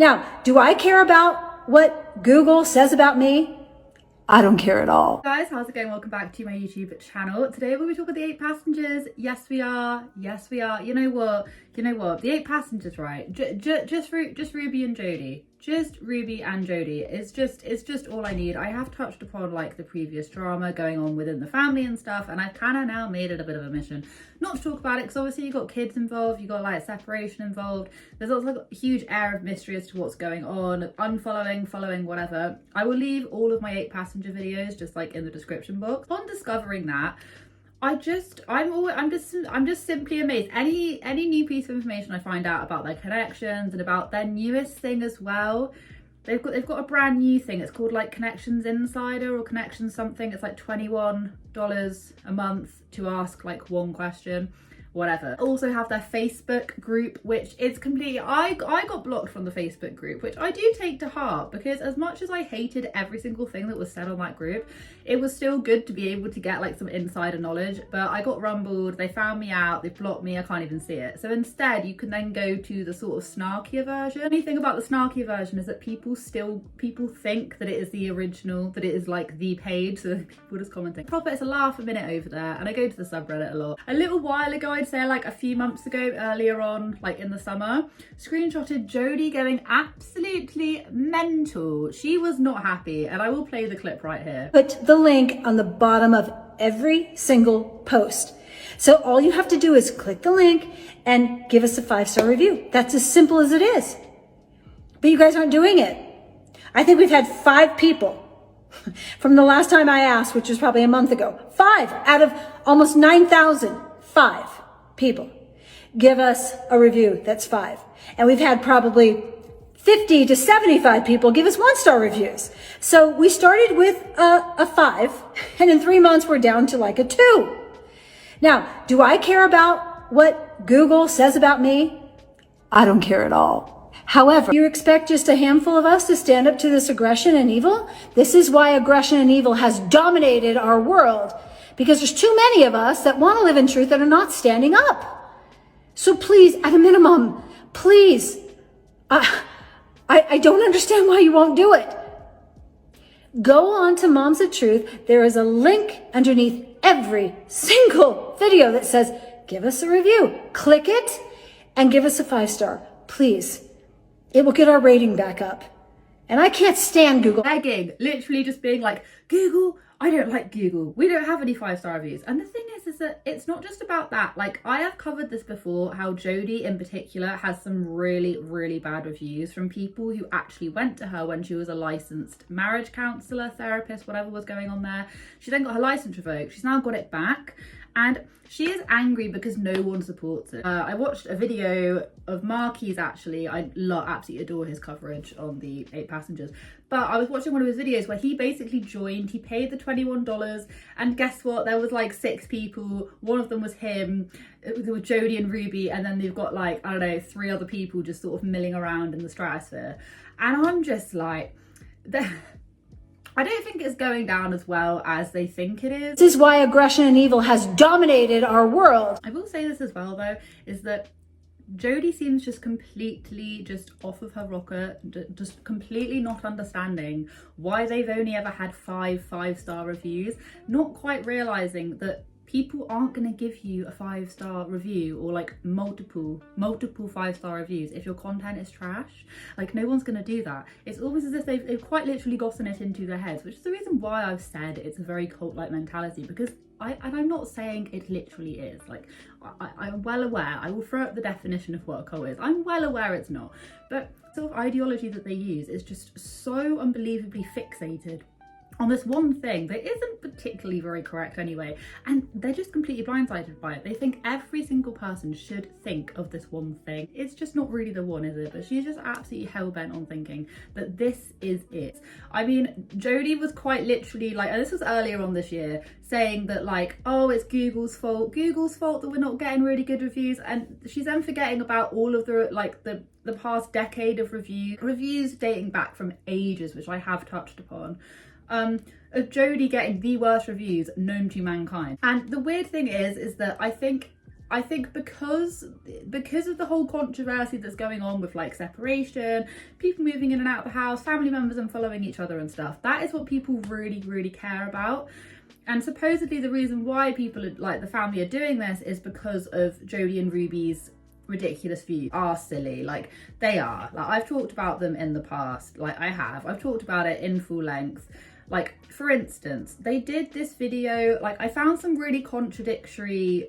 Now, do I care about what Google says about me? I don't care at all. Guys, how's it going? Welcome back to my YouTube channel. Today we'll be talking about the 8 passengers. Yes, we are. Yes, we are. You know what? The 8 passengers, right? Just Ruby and JODI. Just Ruby and JODI. It's just all I need. I have touched upon like the previous drama going on within the family and stuff, and I've kind of now made it a bit of a mission not to talk about it, because obviously you got kids involved, you got like separation involved. There's also a huge air of mystery as to what's going on, unfollowing, following, whatever. I will leave all of my 8 passenger videos just like in the description box. On discovering that, I'm just simply amazed. Any new piece of information I find out about their connections and about their newest thing as well. They've got a brand new thing. It's called like Connections Insider or Connections something. It's like $21 a month to ask like one question, whatever. Also have their Facebook group, which is completely, I got blocked from the Facebook group, which I do take to heart, because as much as I hated every single thing that was said on that group, it was still good to be able to get like some insider knowledge. But I got rumbled, they found me out, they blocked me, I can't even see it. So instead you can then go to the sort of snarkier version. The only thing about the snarkier version is that people think that it is the original, that it is like the page, so people just commenting. Profit is a laugh a minute over there, and I go to the subreddit a lot. A little while ago, I'd say like a few months ago, earlier on, like in the summer, screenshotted JODI going absolutely mental. She was not happy, and I will play the clip right here. Put the link on the bottom of every single post. So all you have to do is click the link and give us a 5-star review. That's as simple as it is. But you guys aren't doing it. I think we've had 5 people from the last time I asked, which was probably a month ago. 5 out of almost 9,000. 5 people give us a review. That's 5. And we've had probably 50 to 75 people give us 1-star reviews. So we started with a 5, and in 3 months we're down to like a 2. Now, do I care about what Google says about me? I don't care at all. However, you expect just a handful of us to stand up to this aggression and evil? This is why aggression and evil has dominated our world, because there's too many of us that want to live in truth that are not standing up. So please, at a minimum, please, I don't understand why you won't do it. Go on to Moms of Truth. There is a link underneath every single video that says, give us a review. Click it and give us a 5-star, please. It will get our rating back up. And I can't stand Google. Begging, literally just being like, Google, I don't like Google. We don't have any 5-star reviews. And the thing is that it's not just about that. Like, I have covered this before, how JODI in particular has some really, really bad reviews from people who actually went to her when she was a licensed marriage counsellor, therapist, whatever was going on there. She then got her license revoked. She's now got it back. And she is angry because no one supports it. I watched a video of Marky's actually. I absolutely adore his coverage on the 8 passengers. But I was watching one of his videos where he basically joined, he paid the $21, and guess what? There was like 6 people. One of them was him, there were JODI and Ruby, and then they've got like, I don't know, 3 other people just sort of milling around in the stratosphere. And I'm just like, I don't think it's going down as well as they think it is. This is why aggression and evil has dominated our world. I will say this as well though, is that JODI seems just completely just off of her rocker, just completely not understanding why they've only ever had 5-star reviews, not quite realizing that people aren't going to give you a 5-star review or like multiple 5-star reviews if your content is trash. Like, no one's going to do that. It's almost as if they've quite literally gotten it into their heads, which is the reason why I've said it's a very cult-like mentality, because I'm not saying it literally is. Like, I'm well aware, I will throw up the definition of what a cult is. I'm well aware it's not. But sort of ideology that they use is just so unbelievably fixated on this one thing that isn't particularly very correct anyway, and they're just completely blindsided by it. They think every single person should think of this one thing. It's just not really the one, is it? But she's just absolutely hell-bent on thinking that this is it. I mean, JODI was quite literally like, and this was earlier on this year, saying that like, oh, it's Google's fault that we're not getting really good reviews, and she's then forgetting about all of the like the past decade of reviews dating back from ages, which I have touched upon. Of JODI getting the worst reviews known to mankind. And the weird thing is that I think I think because of the whole controversy that's going on with like separation, people moving in and out of the house, family members unfollowing each other and stuff, that is what people really, really care about. And supposedly the reason why people like the family are doing this is because of Jodie and Ruby's ridiculous views. Are silly, like they are. Like I've talked about them in the past, like I've talked about it in full length. Like for instance, they did this video, like I found some really contradictions,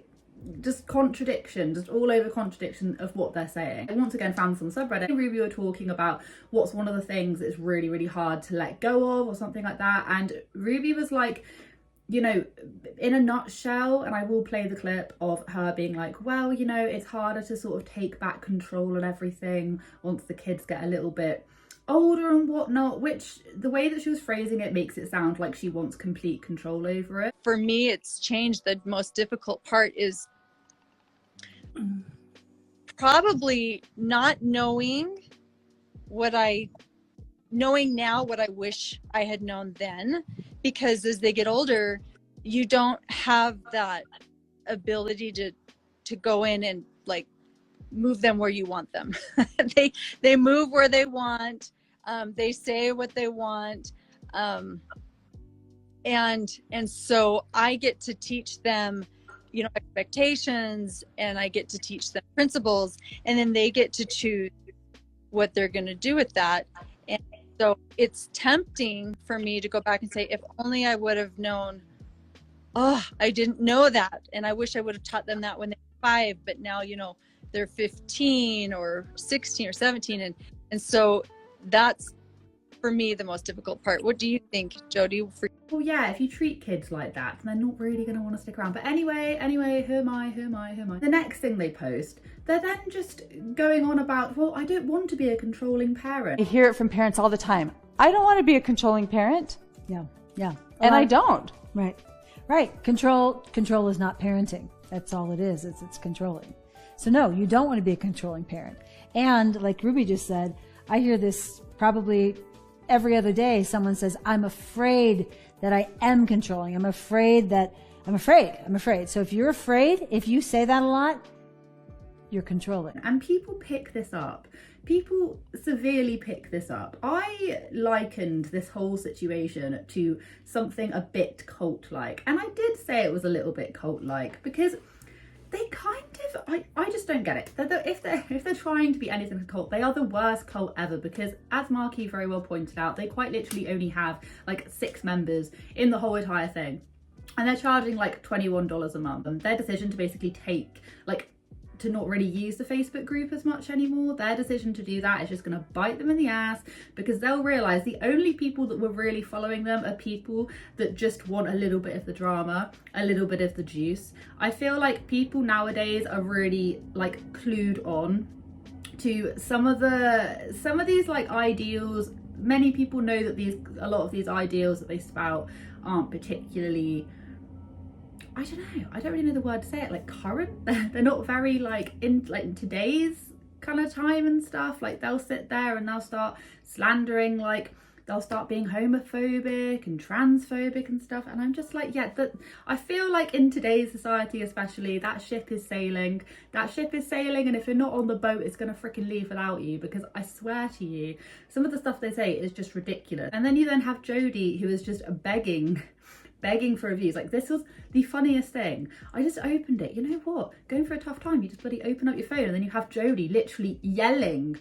just all over contradiction of what they're saying. I once again found some subreddit. Ruby were talking about what's one of the things that's really, really hard to let go of or something like that. And Ruby was like, you know, in a nutshell, and I will play the clip of her being like, well, you know, it's harder to sort of take back control and everything once the kids get a little bit older and whatnot, which the way that she was phrasing it makes it sound like she wants complete control over it. For me, it's changed. The most difficult part is probably not knowing knowing now what I wish I had known then, because as they get older, you don't have that ability to go in and like move them where you want them. they move where they want. They say what they want. And so I get to teach them, you know, expectations, and I get to teach them principles, and then they get to choose what they're going to do with that. And so it's tempting for me to go back and say, if only I would have known, oh, I didn't know that. And I wish I would have taught them that when they were 5, but now, you know, they're 15 or 16 or 17. And so that's, for me, the most difficult part. What do you think, Jodie? Well, yeah, if you treat kids like that, they're not really going to want to stick around. But anyway, who am I? The next thing they post, they're then just going on about, well, I don't want to be a controlling parent. I hear it from parents all the time. I don't want to be a controlling parent. Yeah. And I don't. Right. Control is not parenting. That's all it is. It's controlling. So no, you don't want to be a controlling parent. And like Ruby just said, I hear this probably every other day. Someone says, I'm afraid that I am controlling. I'm afraid. So if you're afraid, if you say that a lot, you're controlling. And people pick this up. People severely pick this up. I likened this whole situation to something a bit cult-like. And I did say it was a little bit cult-like because they kind of, I just don't get it. If they're trying to be anything like a cult, they are the worst cult ever, because as Marky very well pointed out, they quite literally only have like 6 members in the whole entire thing. And they're charging like $21 a month. And their decision to basically to not really use the Facebook group as much anymore, their decision to do that is just going to bite them in the ass, because they'll realize the only people that were really following them are people that just want a little bit of the drama, a little bit of the juice. I feel like people nowadays are really like clued on to some of these like ideals. Many people know that a lot of these ideals that they spout aren't particularly, I don't really know the word to say it, like current. They're not very like in today's kind of time and stuff. Like they'll sit there and they'll start slandering, like they'll start being homophobic and transphobic and stuff. And I'm just like, yeah, I feel like in today's society especially, that ship is sailing. And if you're not on the boat, it's gonna freaking leave without you, because I swear to you, some of the stuff they say is just ridiculous. And then you then have Jodie, who is just begging for reviews. Like, this was the funniest thing. I just opened it. You know what? Going through a tough time, you just bloody open up your phone, and then you have Jodie literally yelling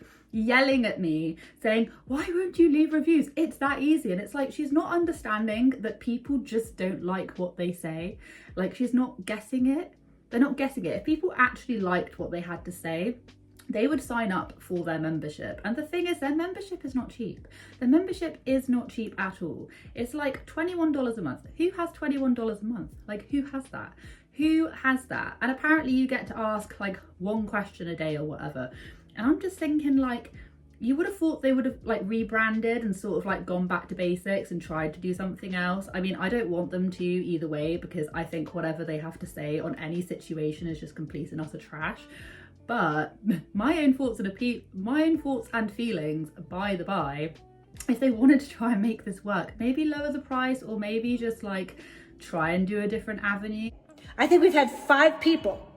at me, saying, why won't you leave reviews? It's that easy. And it's like, she's not understanding that people just don't like what they say. Like, she's not guessing it. They're not guessing it. If people actually liked what they had to say, they would sign up for their membership. And the thing is, their membership is not cheap. Their membership is not cheap at all. It's like $21 a month. Who has $21 a month? Like, who has that? Who has that? And apparently you get to ask like 1 question a day or whatever. And I'm just thinking, like, you would have thought they would have like rebranded and sort of like gone back to basics and tried to do something else. I mean, I don't want them to either way, because I think whatever they have to say on any situation is just complete and utter trash. But my own thoughts and feelings, by the by, if they wanted to try and make this work, maybe lower the price, or maybe just like try and do a different avenue. I think we've had 5 people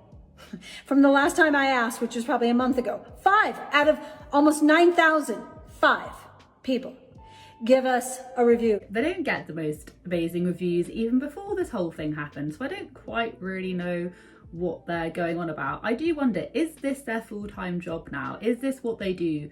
from the last time I asked, which was probably a month ago, 5 out of almost 9,000, 5 people give us a review. They don't get the most amazing reviews even before this whole thing happened, so I don't quite really know what they're going on about. I do wonder, is this their full-time job now? Is this what they do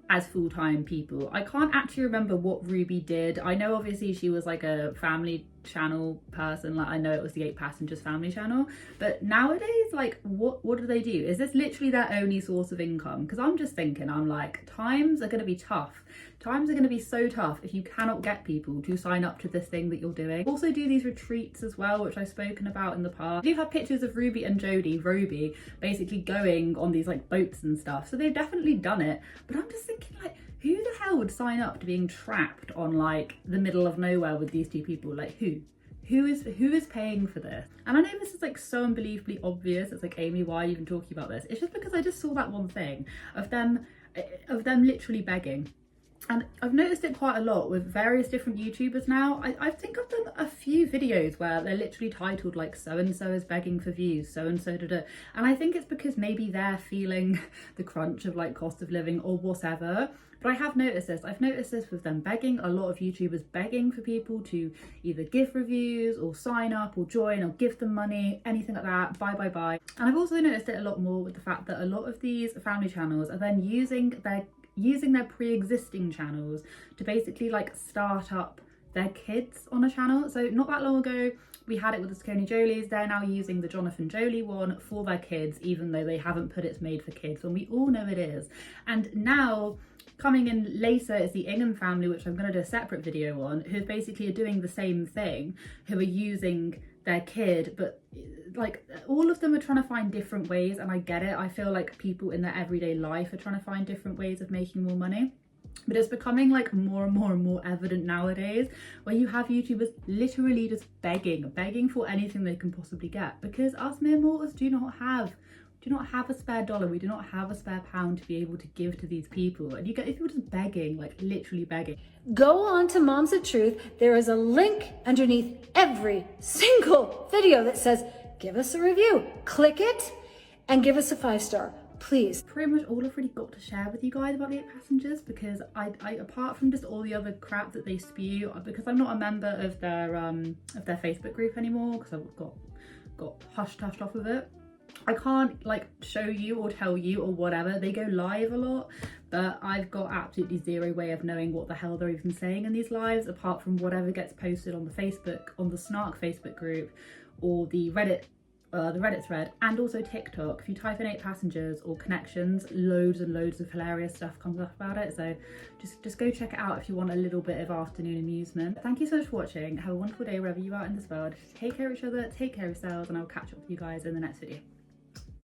as full-time people? I can't actually remember what Ruby did. I know obviously she was like a family channel person, like I know it was the 8 Passengers family channel, but nowadays, like what do they do? Is this literally their only source of income? Because I'm just thinking, I'm like, times are going to be tough. Times are going to be so tough if you cannot get people to sign up to this thing that you're doing. Also do these retreats as well, which I've spoken about in the past. You have pictures of Ruby and Jodi, Roby, basically going on these like boats and stuff, so they've definitely done it. But I'm just thinking, like, who the hell would sign up to being trapped on like the middle of nowhere with these 2 people? Like who is paying for this? And I know this is like so unbelievably obvious. It's like, Amy, why are you even talking about this? It's just because I just saw that one thing of them literally begging. And I've noticed it quite a lot with various different YouTubers now. I think I've done a few videos where they're literally titled like so-and-so is begging for views, so-and-so da-da. And I think it's because maybe they're feeling the crunch of like cost of living or whatever. But I have noticed this. I've noticed this with them begging, a lot of YouTubers begging for people to either give reviews or sign up or join or give them money, anything like that, buy. And I've also noticed it a lot more with the fact that a lot of these family channels are then using their pre-existing channels to basically like start up their kids on a channel. So not that long ago we had it with the Scone Jolies. They're now using the Jonathan Jolie one for their kids, even though they haven't put it's made for kids, when we all know it is. And now coming in later is the Ingham family, which I'm going to do a separate video on, who basically are doing the same thing, who are using their kid, but like all of them are trying to find different ways. And I get it, I feel like people in their everyday life are trying to find different ways of making more money, but it's becoming like more and more evident nowadays, where you have YouTubers literally just begging for anything they can possibly get, because us mere mortals do not have a spare dollar. We do not have a spare pound to be able to give to these people. And you get people just begging, like literally begging. Go on to Moms of Truth. There is a link underneath every single video that says, give us a review. Click it and give us a 5-star, please. Pretty much all I've really got to share with you guys about the 8 Passengers, because I apart from just all the other crap that they spew, because I'm not a member of their Facebook group anymore, because I've got hushed off of it. I can't like show you or tell you or whatever. They go live a lot, but I've got absolutely zero way of knowing what the hell they're even saying in these lives, apart from whatever gets posted on the Facebook, on the Snark Facebook group, or the Reddit thread, and also TikTok. If you type in 8 Passengers or Connections, loads and loads of hilarious stuff comes up about it. So just go check it out if you want a little bit of afternoon amusement. Thank you so much for watching. Have a wonderful day wherever you are in this world. Take care of each other, take care of yourselves, and I'll catch up with you guys in the next video.